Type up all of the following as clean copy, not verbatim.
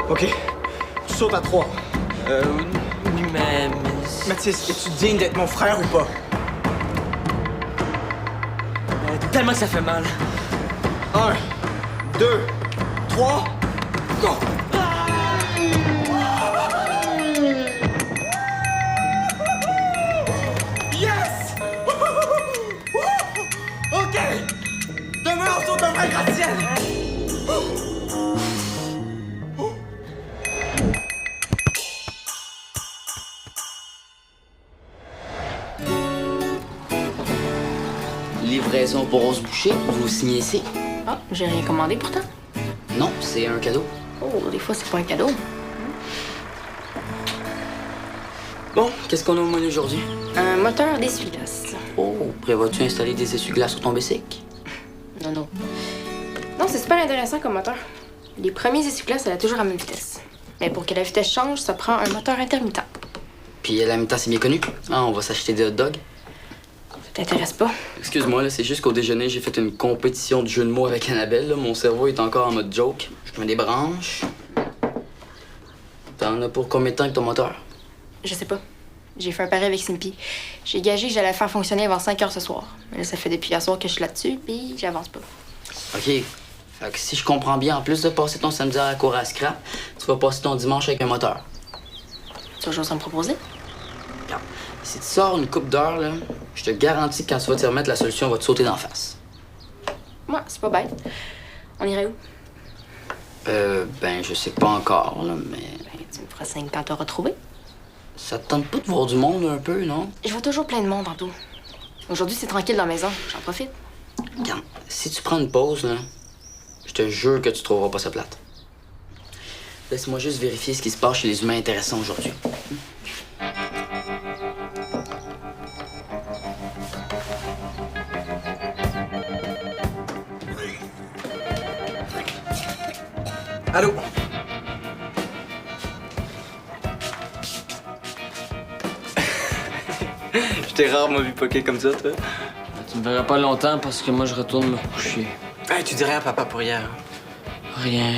OK. Tu sautes à 3. Oui, mais... Mathis, es-tu digne d'être mon frère ou pas? Tellement que ça fait mal. 1, 2, 3, go! Yes! OK! Demain, on saute un vrai gratte-ciel! Livraison pour Rose Boucher, vous signez ici? Ah, j'ai rien commandé pourtant. Non, c'est un cadeau. Oh, des fois, c'est pas un cadeau. Bon, qu'est-ce qu'on a au menu aujourd'hui? Un moteur d'essuie-glace. Oh, prévois-tu installer des essuie-glaces sur ton bicycle? Non, non. Non, c'est super intéressant comme moteur. Les premiers essuie-glaces, elle a toujours à même vitesse. Mais pour que la vitesse change, ça prend un moteur intermittent. Puis la mi-temps, c'est bien connu. Ah, on va s'acheter des hot dogs. Ça t'intéresse pas? Excuse-moi, là, c'est juste qu'au déjeuner, j'ai fait une compétition de jeux de mots avec Annabelle. Là. Mon cerveau est encore en mode joke. Je mets des branches. T'en as pour combien de temps avec ton moteur? Je sais pas. J'ai fait un pari avec Simpy. J'ai gagé que j'allais le faire fonctionner avant 5 heures ce soir. Mais là, ça fait depuis hier soir que je suis là-dessus, puis j'avance pas. OK. Fait que si je comprends bien, en plus de passer ton samedi à la cour à scrap, tu vas passer ton dimanche avec un moteur. Tu as autre chose à me proposer? Regarde, si tu sors une coupe d'heure, là, je te garantis que quand tu vas t'y remettre, la solution va te sauter d'en face. Moi, c'est pas bête. On irait où? Ben, je sais pas encore, là, mais... Ben, tu me feras 5 quand t'auras trouvé. Ça te tente pas de voir du monde un peu, non? Je vois toujours plein de monde en tout. Aujourd'hui, c'est tranquille dans la maison. J'en profite. Regarde, si tu prends une pause, là, je te jure que tu trouveras pas ça plate. Laisse-moi juste vérifier ce qui se passe chez les humains intéressants aujourd'hui. Allô? Je t'ai rarement vu poker comme ça, toi. Tu me verras pas longtemps parce que moi, je retourne me coucher. Hey, tu dis rien à papa pour hier. Rien.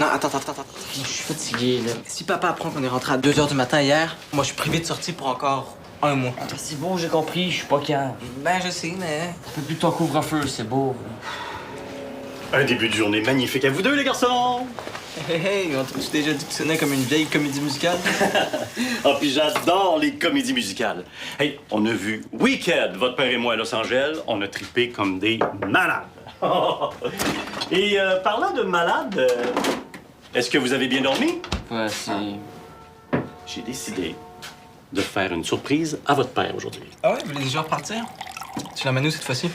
Non, attends. Je suis fatigué, là. Si papa apprend qu'on est rentré à 2 h du matin hier, moi, je suis privé de sortie pour encore 1 mois. C'est beau, j'ai compris. Je suis pas calme. Ben, je sais, mais... Fais plus ton couvre-feu, c'est beau. Un début de journée magnifique à vous deux, les garçons! Hey, on t'a-tu déjà dit que ce n'est comme une vieille comédie musicale? Ah, puis j'adore les comédies musicales. Hey, on a vu Wicked, votre père et moi, à Los Angeles. On a trippé comme des malades. Et parlant de malades, est-ce que vous avez bien dormi? Ouais, c'est... J'ai décidé de faire une surprise à votre père aujourd'hui. Ah ouais, vous voulez déjà repartir? Tu l'emmènes où cette fois-ci?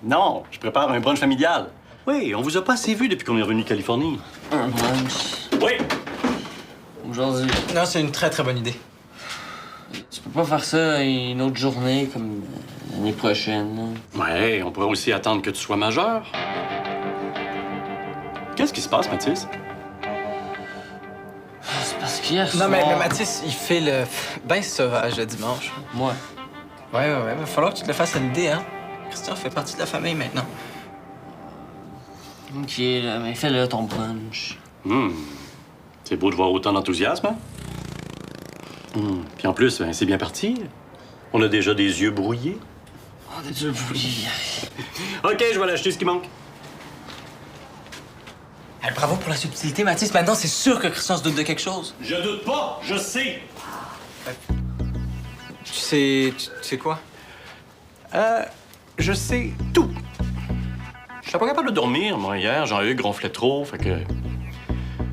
Non, je prépare un brunch familial. Oui, on vous a pas assez vu depuis qu'on est revenu de Californie. Un brunch. Oui! Aujourd'hui. Non, c'est une très bonne idée. Tu peux pas faire ça une autre journée, comme l'année prochaine. Ouais, on pourrait aussi attendre que tu sois majeur. Qu'est-ce qui se passe, Mathis? C'est parce qu'hier Non, soir... mais Mathis, il fait le ben sauvage le dimanche. Moi. Ouais, va falloir que tu te le fasses une idée, hein. Christian fait partie de la famille maintenant. OK, là, mais fais-le, ton brunch. C'est beau de voir autant d'enthousiasme, hein? Puis en plus, ben, c'est bien parti. On a déjà des yeux brouillés. Oh, des yeux bouillis. OK, je vais l'acheter ce qui manque. Hey, bravo pour la subtilité, Mathis. Maintenant, c'est sûr que Christian se doute de quelque chose. Je doute pas, je sais. Tu sais quoi? Je sais tout. Je suis pas capable de dormir, moi, hier. Jean-Hugues ronflait trop, fait que...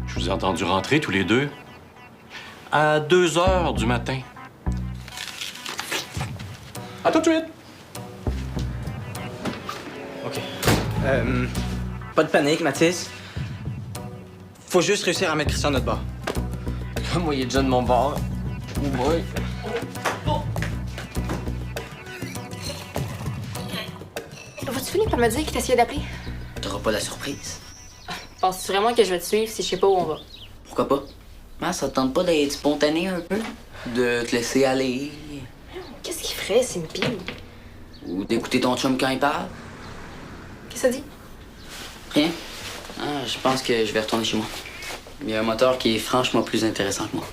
Je vous ai entendu rentrer tous les deux. À 2 h du matin. À tout de suite. OK. Pas de panique, Mathis. Faut juste réussir à mettre Christian de notre bord. Moi, il est déjà de mon bord. Ouais. Vas-tu finir par me dire qui t'a essayé d'appeler? T'auras pas la surprise. Penses-tu vraiment que je vais te suivre si je sais pas où on va? Pourquoi pas? Ah, ça te tente pas d'être spontané un peu? De te laisser aller? Qu'est-ce qu'il ferait, Simpy? Ou d'écouter ton chum quand il parle? Qu'est-ce que ça dit? Rien. Ah, je pense que je vais retourner chez moi. Il y a un moteur qui est franchement plus intéressant que moi.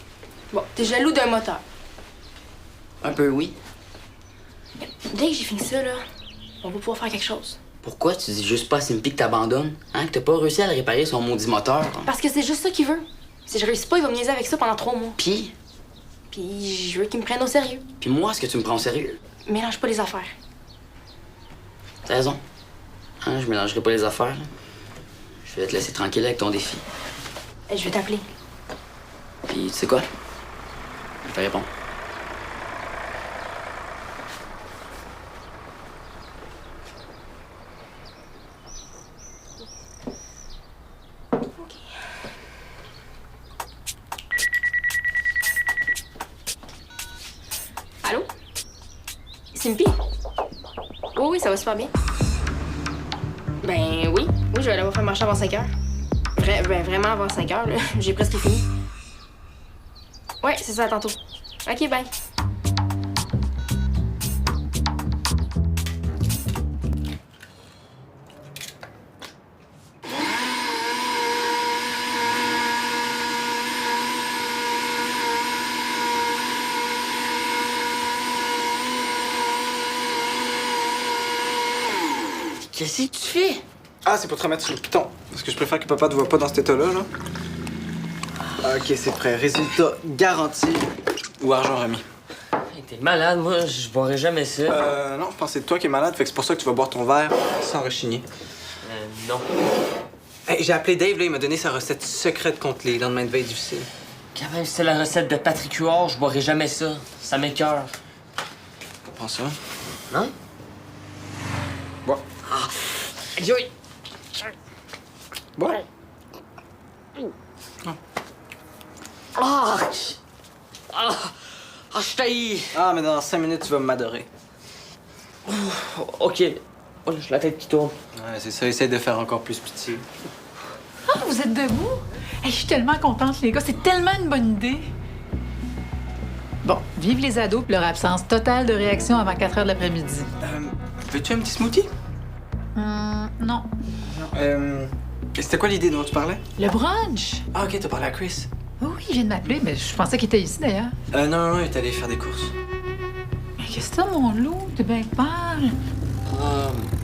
Bon, t'es jaloux d'un moteur. Un peu, oui. Dès que j'ai fini ça, là, on va pouvoir faire quelque chose. Pourquoi tu dis juste pas à Simpy que t'abandonnes? Hein? Que t'as pas réussi à le réparer son maudit moteur? Parce que c'est juste ça qu'il veut. Si je réussis pas, il va me niaiser avec ça pendant 3 mois. Puis Puis je veux qu'il me prenne au sérieux. moi, est-ce que tu me prends au sérieux? Mélange pas les affaires. T'as raison. Hein, je mélangerai pas les affaires. Là. Je vais te laisser tranquille avec ton défi. Je vais t'appeler. Puis tu sais quoi? Je vais répondre. Allô? Simpy? Oui, ça va super bien. Ben oui, je vais aller vous faire marcher avant 5 heures. Vraiment avant 5 heures, là. J'ai presque fini. Ouais, c'est ça, à tantôt. OK, bye. Qu'est-ce que tu fais? Ah, c'est pour te remettre sur le piton. Parce que je préfère que papa te voit pas dans cet état-là, là. Ok, c'est prêt. Résultat garanti ou argent remis. Hey, t'es malade, moi, je boirais jamais ça. Non, je pense que c'est toi qui es malade, fait que c'est pour ça que tu vas boire ton verre sans rechigner. Non. Hey, j'ai appelé Dave, là, il m'a donné sa recette secrète contre les lendemains de veille difficiles. Quand même, si c'est la recette de Patrick Huard, je boirais jamais ça. Ça m'écoeure. Prends ça. Non? Bois. Aïe, aïe. Bois. Ah! Ah! Ah, je taillis! Ah, mais dans 5 minutes, tu vas m'adorer. OK. Oh, j'ai la tête qui tourne. Ouais, c'est ça, essaye de faire encore plus pitié. Ah, vous êtes debout? Hey, je suis tellement contente, les gars. C'est tellement une bonne idée. Bon, vive les ados puis leur absence totale de réaction avant 4 heures de l'après-midi. Veux-tu un petit smoothie? Non. C'était quoi l'idée dont tu parlais? Le brunch? Ah, ok, t'as parlé à Chris. Oui, il vient de m'appeler, mais je pensais qu'il était ici, d'ailleurs. Non, il est allé faire des courses. Mais qu'est-ce que c'est, mon loup? T'es bien pâle.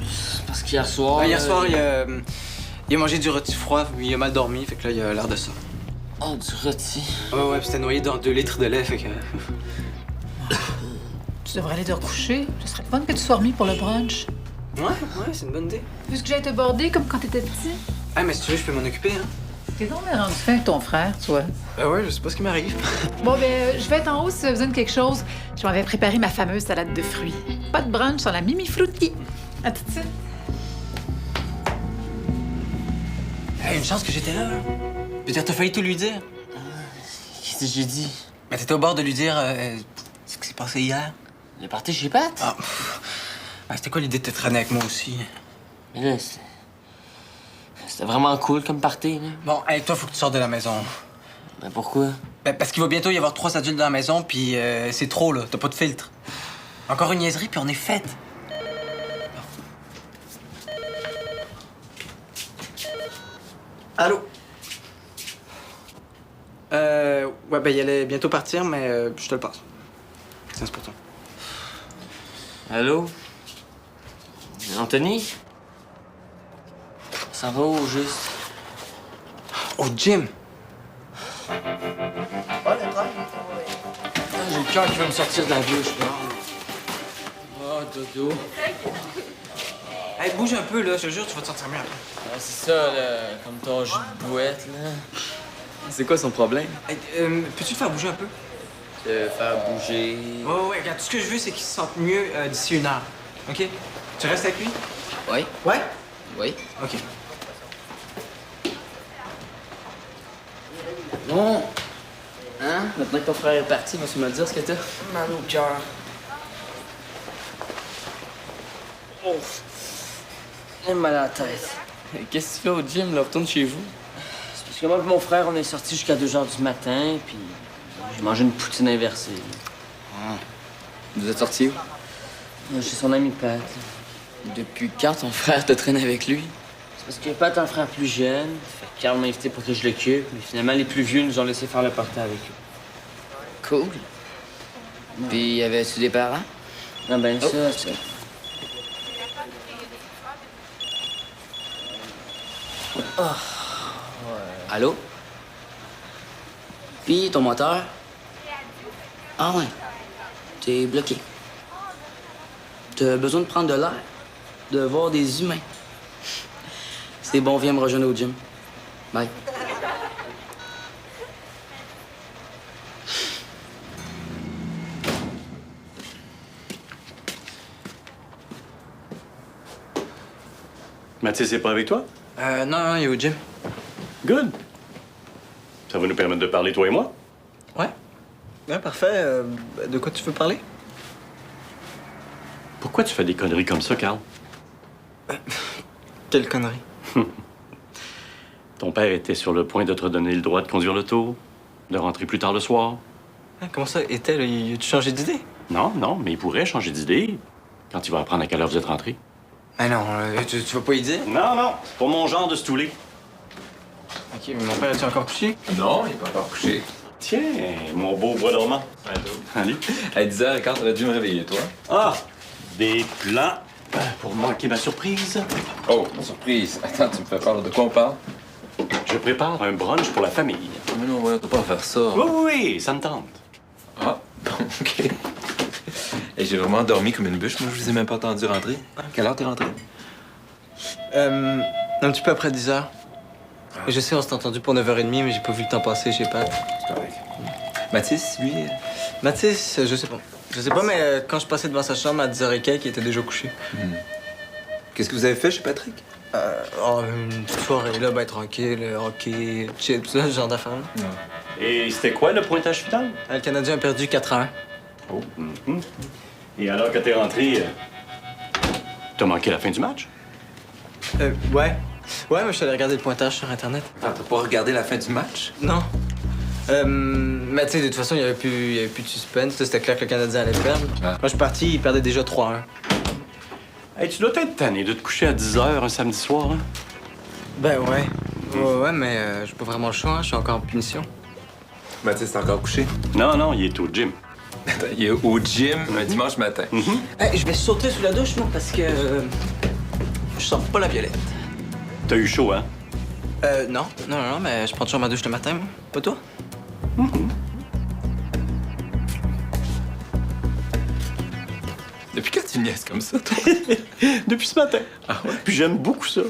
C'est parce qu'hier soir... Hier soir, il a mangé du rôti froid, il a mal dormi, fait que là, il a l'air de ça. Oh, du rôti. Ouais, puis c'était noyé dans 2 litres de lait, fait que... Tu devrais aller te recoucher. Ce serait fun que tu sois remis pour le brunch. Ouais, c'est une bonne idée. Puisque j'aille te border comme quand t'étais petit. Ah, mais si tu veux, je peux m'en occuper, hein. T'es donc bien rendu fin avec ton frère, toi. Ouais, je sais pas ce qui m'arrive. Bon, je vais être en haut si tu as besoin de quelque chose. Je m'avais préparé ma fameuse salade de fruits. Pas de brunch sans la Mimi Frutti. À tout de suite. Hey, une chance que j'étais là. Je veux dire, t'as failli tout lui dire. Qu'est-ce que j'ai dit? Mais t'étais au bord de lui dire ce qui s'est passé hier. Le party chez Pat? Ah, c'était quoi l'idée de te traîner avec moi aussi? Mais là, c'était vraiment cool comme party, là. Bon, hey, toi, faut que tu sortes de la maison. Mais pourquoi? Ben, parce qu'il va bientôt y avoir 3 adultes dans la maison, puis c'est trop, là. T'as pas de filtre. Encore une niaiserie, puis on est faite. Allô? Ouais, ben, il allait bientôt partir, mais je te le passe. C'est pour toi. Allô? Anthony? Ça va au juste? Au gym? Ah, j'ai le cœur qui va me sortir de la bouche, là. Oh, dodo. Hey, bouge un peu, là. Je te jure, tu vas te sentir mieux après. Ah, c'est ça, là, comme ton jus de bouette, là. C'est quoi son problème? Hey, peux-tu le faire bouger un peu? Te faire bouger. Ouais, regarde, tout ce que je veux, c'est qu'il se sente mieux d'ici 1 heure. OK? Tu restes avec lui? Oui? Ouais? Oui. OK. Bon. Hein? Maintenant que ton frère est parti, vas-tu me dire ce que t'as? Mal au cœur. Oh. J'ai mal à la tête. Qu'est-ce que tu fais au gym, là? Retourne chez vous. C'est parce que moi et mon frère, on est sortis jusqu'à 2 heures du matin, puis j'ai mangé une poutine inversée. Vous êtes sortis où? Chez son ami Pat. Depuis quand ton frère te traîne avec lui? C'est Parce que Pat a un frère plus jeune. Fait que Carl m'a invité pour que je l'occupe. Mais finalement, les plus vieux nous ont laissé faire le party avec eux. Cool. Puis, y avait-tu des parents? Ah ben ça, c'est... Allô? Puis, ton moteur? Ah ouais. T'es bloqué. T'as besoin de prendre de l'air, de voir des humains. C'est bon, viens me rejoindre au gym. Bye. Mathis n'est pas avec toi? Non, il est au gym. Good. Ça va nous permettre de parler, toi et moi. Ouais. Ouais, parfait. De quoi tu veux parler? Pourquoi tu fais des conneries comme ça, Carl? Quelle connerie. Ton père était sur le point de te redonner le droit de conduire l'auto, de rentrer plus tard le soir. Hein, comment ça était, là? Il a-tu changé d'idée? Non, non, mais il pourrait changer d'idée quand il va apprendre à quelle heure vous êtes rentrés. Ah non, tu vas pas y dire? Non, non, c'est pas mon genre de stouler. Ok, mais mon père est-tu encore couché? Non, il est pas encore couché. Tiens, mon beau bois dormant. Allez. À 10h, quand t'aurais dû me réveiller, toi? Ah, des plans pour manquer ma surprise. Oh, ma surprise. Attends, tu me fais peur. De quoi on parle? Je prépare un brunch pour la famille. Mais non, voyons, t'as pas à faire ça. Oui, oui, oui, ça me tente. Ah, bon, OK. Et j'ai vraiment dormi comme une bûche. Moi, je vous ai même pas entendu rentrer. À quelle heure t'es rentré? Un petit peu après 10h. Je sais, on s'est entendu pour 9h30, mais j'ai pas vu le temps passer, je sais pas. C'est correct. Mathis, lui... Mathis, je sais pas. Je sais pas, mais quand je passais devant sa chambre à 10h et quelques, il était déjà couché. Qu'est-ce que vous avez fait chez Patrick? Une petite soirée, là, ben tranquille, hockey, chips, ce genre d'affaires. Et c'était quoi le pointage final? Le Canadien a perdu 4-1. Oh. Et alors que t'es rentré, t'as manqué la fin du match? Ouais. Ouais, mais je suis allé regarder le pointage sur Internet. Ah, t'as pas regardé la fin du match? Non. Mais tu sais, de toute façon, il y avait plus de suspense. C'était clair que le Canadien allait perdre. Ah. Quand je suis parti, il perdait déjà 3-1. Hey, tu dois être tanné de te coucher à 10h un samedi soir, hein? Ben ouais. Ouais, mais j'ai pas vraiment le choix, hein. Je suis encore en punition. Mathis, t'es encore couché? Non, non, il est au gym. Attends, il est au gym un dimanche matin. Hey, je vais sauter sous la douche, moi, parce que je sens pas la violette. T'as eu chaud, hein? Non, mais je prends toujours ma douche le matin, moi. Pas toi? Depuis quand tu niaises comme ça, toi? Depuis ce matin. Ah ouais? Puis j'aime beaucoup ça.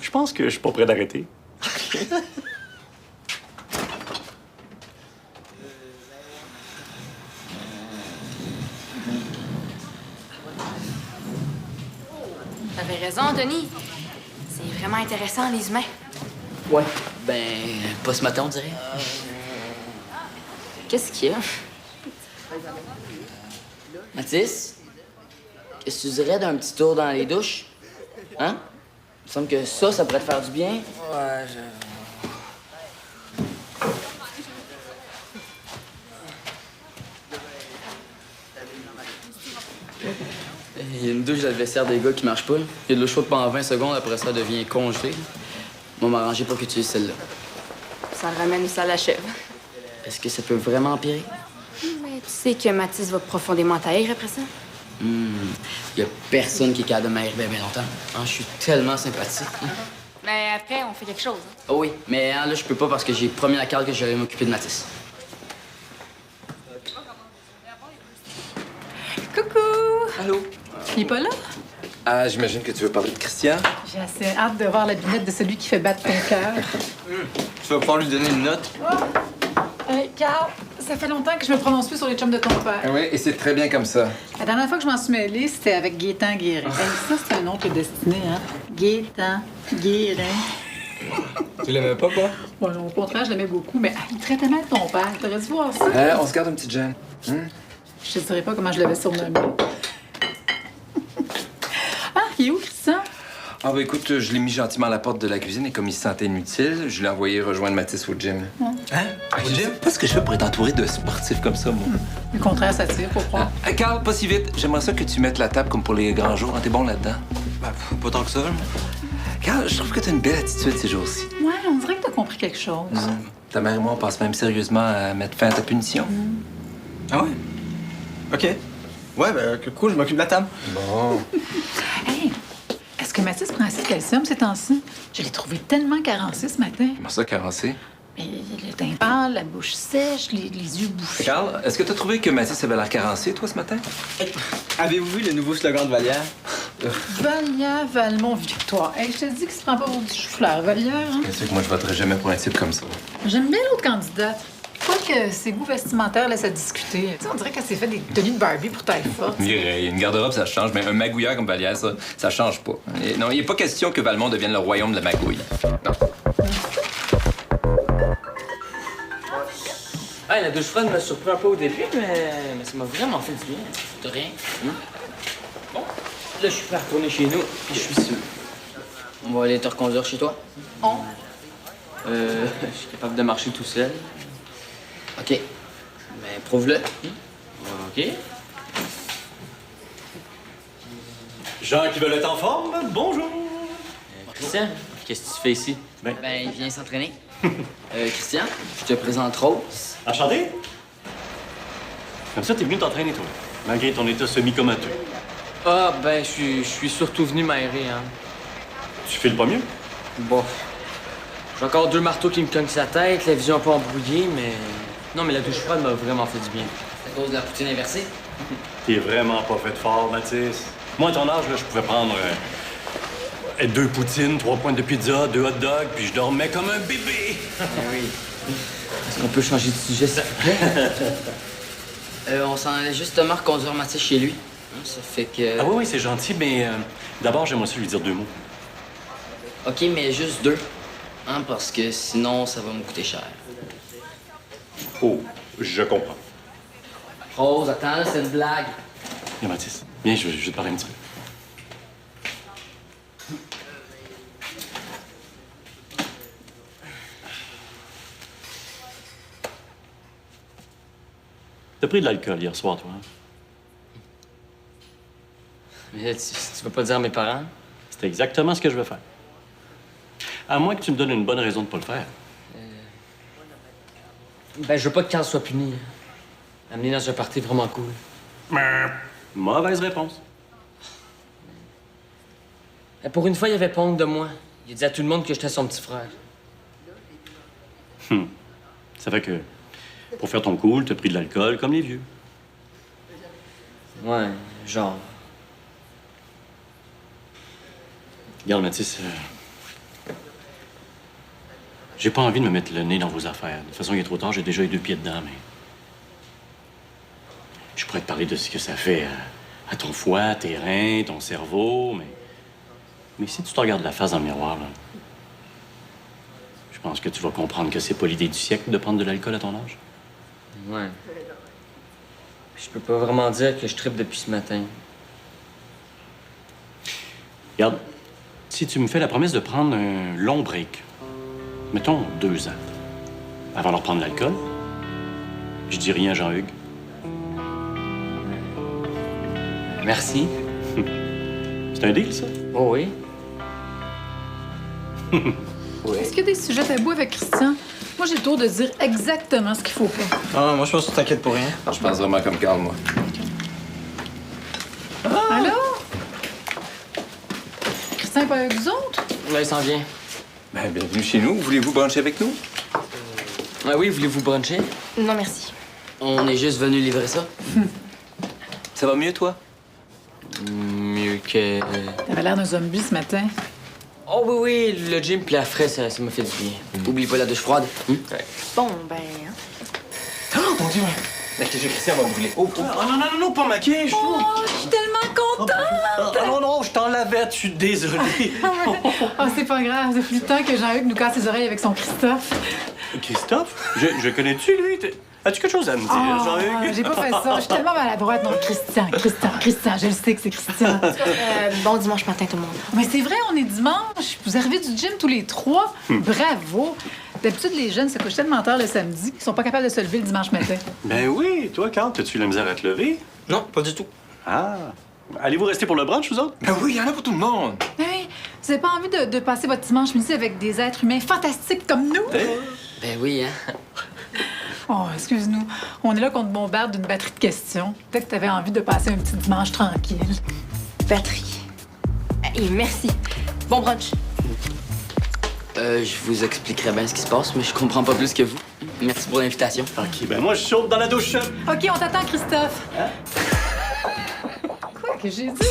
Je pense que je suis pas prêt d'arrêter. T'avais raison, Denis. C'est vraiment intéressant, les humains. Ouais. Ben, pas ce matin, on dirait. Qu'est-ce qu'il y a? Mathis? Qu'est-ce que tu dirais d'un petit tour dans les douches? Hein? Il me semble que ça pourrait te faire du bien. Ouais, Il y a une douche de la vestiaire des gars qui marche pas. Il y a de l'eau chaude pendant 20 secondes, après ça, elle devient congelée. On va m'arranger pour que tu utilises celle-là. Ça le ramène où ça l'achève. Est-ce que ça peut vraiment empirer? Mais tu sais que Mathis va profondément taire après ça. Il y a personne qui est capable de m'aérer bien longtemps. Hein, je suis tellement sympathique. Hein. Mais après, on fait quelque chose. Hein? Oh oui, mais hein, là, je peux pas parce que j'ai promis à Carl que j'allais m'occuper de Mathis. Coucou! Allô? Il est pas là? Ah, j'imagine que tu veux parler de Christian? J'ai assez hâte de voir la binette de celui qui fait battre ton cœur. Tu vas pouvoir lui donner une note? Hey, Carl, ça fait longtemps que je me prononce plus sur les chums de ton père. Ah oui, et c'est très bien comme ça. La dernière fois que je m'en suis mêlée, c'était avec Gaétan Guérin. Hey, ça, c'est un nom qui est destiné, hein? Gaétan Guérin. Tu l'aimais pas, quoi? Bon, au contraire, je l'aimais beaucoup, mais il traitait mal ton père. T'aurais dû voir ça. On se garde une petite gêne. Je te dirais pas comment je l'avais surnommé. Ah, il est où, Christian? Ah bah écoute, je l'ai mis gentiment à la porte de la cuisine et comme il se sentait inutile, je l'ai envoyé rejoindre Mathis au gym. Hein? Au gym? Pas ce que je fais pour être entouré de sportifs comme ça, moi. Le contraire, ça tire, faut croire. Carl, pas si vite. J'aimerais ça que tu mettes la table comme pour les grands jours. Hein, t'es bon là-dedans? Bah, pas tant que ça, là. Carl, je trouve que t'as une belle attitude ces jours-ci. Ouais, on dirait que t'as compris quelque chose. Ta mère et moi, on pense même sérieusement à mettre fin à ta punition. Ah ouais? OK. Ouais, ben cool, je m'occupe de la table. Bon. Hey, est-ce que Mathis prend assez de calcium ces temps-ci? Je l'ai trouvé tellement carencé ce matin. Comment ça, carencé? Mais le teint pâle, la bouche sèche, les yeux bouffés. Carl, est-ce que t'as trouvé que Mathis avait l'air carencé, toi, ce matin? Avez-vous vu le nouveau slogan de Vallière? Vallière, Valmont, Victoire. Hey, je te dis qu'il se prend pas pour du chou-fleur, Vallière. Hein? Bien sûr que moi, je voterai jamais pour un type comme ça. J'aime bien l'autre candidate. Quoique ses goûts vestimentaires laissent à discuter. Tu sais, on dirait qu'elle s'est fait des tenues de Barbie pour taille forte. Mireille, une garde-robe, ça change, mais un magouilleur comme Vallière, ça change pas. Et non, il n'est pas question que Valmont devienne le royaume de la magouille. Non. Hey, la douche froide me surprend un peu au début, mais ça m'a vraiment fait du bien. De rien. Bon, là, je suis prêt à retourner chez nous, puis je suis sûr. On va aller te reconduire chez toi. Je suis capable de marcher tout seul. OK. Mais prouve-le. OK. Gens qui veulent être en forme, bonjour. Christian, qu'est-ce que tu fais ici? Ben, il vient s'entraîner. Christian, je te présente Rose. Enchanté? Comme ça, t'es venu t'entraîner, toi, malgré ton état semi-comateux. Ah, ben, je suis surtout venu m'aérer, hein. Tu files pas mieux? Bon. J'ai encore 2 marteaux qui me cognent sa tête, la vision un peu embrouillée, mais... Non, mais la douche froide m'a vraiment fait du bien. C'est à cause de la poutine inversée. T'es vraiment pas fait fort, Mathis. Moi, à ton âge, là, je pouvais prendre 2 poutines, 3 pointes de pizza, 2 hot dogs, puis je dormais comme un bébé. Oui. Est-ce qu'on peut changer de sujet, s'il vous plaît? On s'en allait justement reconduire Mathis chez lui. Ça fait que... Ah oui, c'est gentil, mais d'abord, j'aimerais aussi lui dire 2 mots. OK, mais juste 2. Hein, parce que sinon, ça va me coûter cher. Oh, je comprends. Rose, attends, c'est une blague. Viens, Mathis. Viens, je vais te parler un petit peu. T'as pris de l'alcool hier soir, toi, hein? Mais tu vas pas dire à mes parents? C'est exactement ce que je veux faire. À moins que tu me donnes une bonne raison de pas le faire. Ben, je veux pas que Carl soit puni. Amener dans un party vraiment cool. Mauvaise réponse. Ben, pour une fois, il avait pas honte de moi. Il disait à tout le monde que j'étais son petit frère. Ça fait que, pour faire ton cool, t'as pris de l'alcool comme les vieux. Ouais, genre. Regarde, Mathis, j'ai pas envie de me mettre le nez dans vos affaires. De toute façon, il est trop tard, j'ai déjà les 2 pieds dedans, mais... Je pourrais te parler de ce que ça fait à ton foie, à tes reins, ton cerveau, mais... Mais si tu te regardes la face dans le miroir, là, je pense que tu vas comprendre que c'est pas l'idée du siècle de prendre de l'alcool à ton âge. Ouais. Je peux pas vraiment dire que je trippe depuis ce matin. Regarde, si tu me fais la promesse de prendre un long break, mettons 2 ans, avant de reprendre l'alcool, je dis rien à Jean-Hugues. Merci. C'est un deal, ça? Oh oui. Est-ce qu'il y a des sujets tabous avec Christian? Moi, j'ai le tour de dire exactement ce qu'il faut pas. Ah, moi, je pense que tu t'inquiètes pour rien. Je pense vraiment comme Carl, moi. Allô? Christian est pas avec vous autres? Là, il s'en vient. Ben, bienvenue chez nous. Voulez-vous brancher avec nous? Ah oui, voulez-vous bruncher? Non, merci. On est juste venu livrer ça. Ça va mieux, toi? Mieux que... T'avais l'air d'un zombie ce matin. Oh oui, oui, le gym puis la fraise, ça m'a fait du bien. Oublie pas la douche froide. Bon, ben... hein. Oh, mon Dieu! La cage de Christian va brûler. Oh, Non, pas maquillage! Oh, je suis tellement contente! Non, je t'en lavais, je suis désolé. Oh, c'est pas grave. Depuis le temps que Jean-Hugues nous casse les oreilles avec son Christophe. Christophe? Je connais-tu, lui? As-tu quelque chose à me dire, Oh, Jean-Hugues? j'ai pas fait ça. Je suis tellement maladroite. Non, Christian, je le sais que c'est Christian. Bon dimanche matin, tout le monde. Mais c'est vrai, on est dimanche. Vous arrivez du gym tous les 3. Bravo. D'habitude, les jeunes se couchent tellement tard le samedi qu'ils sont pas capables de se lever le dimanche matin. Ben oui, toi, Carl, t'as-tu la misère à te lever? Non, pas du tout. Ah. Allez-vous rester pour le brunch, vous autres? Ben oui, il y en a pour tout le monde. Hey, Vous avez pas envie de passer votre dimanche midi avec des êtres humains fantastiques comme nous? Ben oui, hein? Oh, excuse-nous. On est là qu'on te bombarde d'une batterie de questions. Peut-être que t'avais envie de passer un petit dimanche tranquille. Batterie. Et merci. Bon brunch. Je vous expliquerai bien ce qui se passe, mais je comprends pas plus que vous. Merci pour l'invitation. OK, ben moi, je saute dans la douche. OK, on t'attend, Christophe. Quoi que j'ai dit?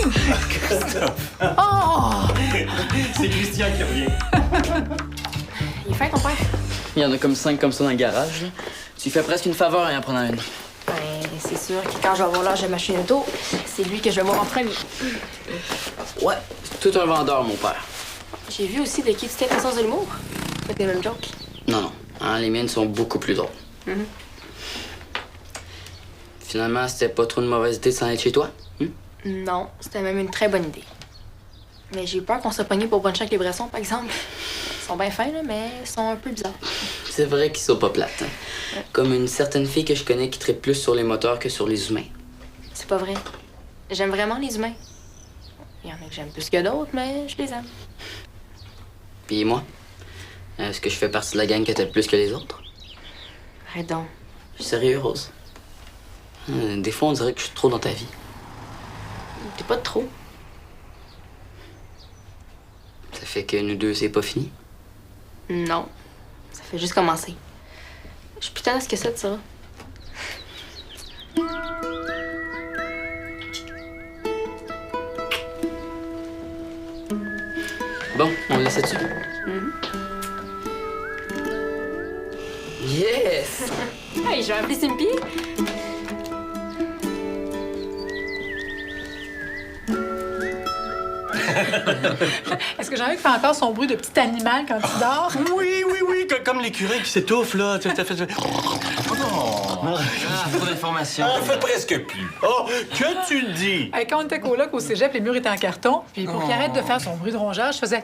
Oh! C'est Christian qui revient. Il est fin, ton père? Il y en a comme 5 comme ça dans le garage. Là. Tu fais presque une faveur en prenant une. Ben, c'est sûr que quand je vais avoir l'âge de m'acheter une auto, c'est lui que je vais voir en premier. Ouais, c'est tout un vendeur, mon père. J'ai vu aussi de qui tu t'es le sens de l'humour. C'était une joke. Non, non. Hein, les miennes sont beaucoup plus drôles. Mhm. Finalement, c'était pas trop une mauvaise idée de s'en aller chez toi? Non, c'était même une très bonne idée. Mais j'ai eu peur qu'on se pogne pour bruncher avec les Bressons, par exemple. Ils sont bien fins, là, mais ils sont un peu bizarres. C'est vrai qu'ils sont pas plates. Hein? Comme une certaine fille que je connais qui tripe plus sur les moteurs que sur les humains. C'est pas vrai. J'aime vraiment les humains. Il y en a que j'aime plus que d'autres, mais je les aime. Puis moi? Est-ce que je fais partie de la gang que t'aimes plus que les autres? Arrête donc. Je suis sérieux, Rose. Des fois, on dirait que je suis trop dans ta vie. T'es pas de trop. Ça fait que nous deux, c'est pas fini? Non. Ça fait juste commencer. Je suis plus tard à ce que c'est de ça. Bon, on le laisse dessus. Yes! Hey, je vais appeler Simpy. Est-ce que Jean-Luc fait encore son bruit de petit animal quand il dort? Oui, oui, oui, comme l'écureuil qui s'étouffe, là. Tu as fait... Trop d'informations. On fait presque plus. Oh, que tu dis? Hey, quand on était coloc au cégep, les murs étaient en carton. Puis pour qu'il arrête de faire son bruit de rongeur, je faisais...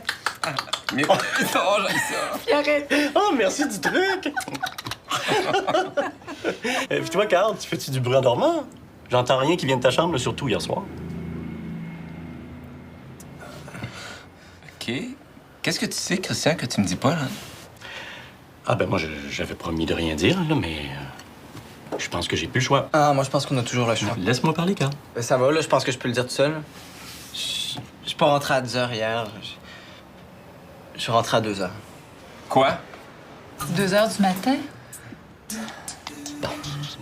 Mais oh, j'aime ça. Puis arrête. Oh, merci du truc! Puis toi, Carl, tu fais-tu du bruit en dormant? J'entends rien qui vient de ta chambre, là, surtout hier soir. OK. Qu'est-ce que tu sais, Christian, que tu me dis pas, là? Ah, ben moi, j'avais promis de rien dire, là, mais... je pense que j'ai plus le choix. Ah, moi, je pense qu'on a toujours le choix. Laisse-moi parler, Carl. Ben, ça va, là, je pense que je peux le dire tout seul. Je suis pas rentré à 10h hier. Je suis rentré à 2h. Quoi? 2 heures du matin?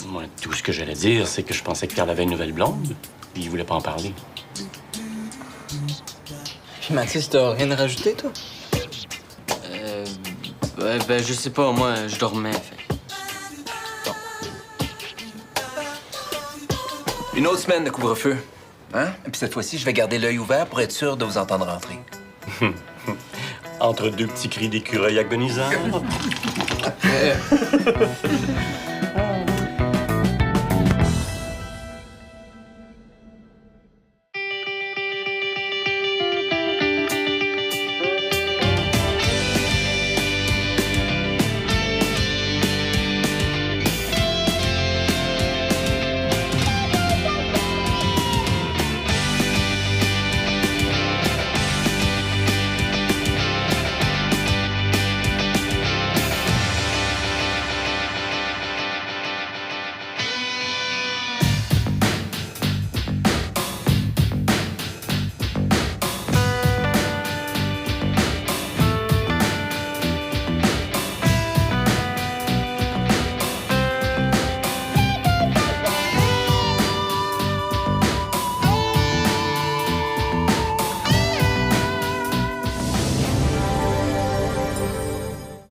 Moi, tout ce que j'allais dire, c'est que je pensais que Carl avait une nouvelle blonde, puis il voulait pas en parler. Puis Mathis, t'as rien à rajouter, toi? Ben, je sais pas, moi, je dormais, fait. Une autre semaine de couvre-feu. Hein? Et puis cette fois-ci, je vais garder l'œil ouvert pour être sûr de vous entendre rentrer. Entre deux petits cris d'écureuil agonisants.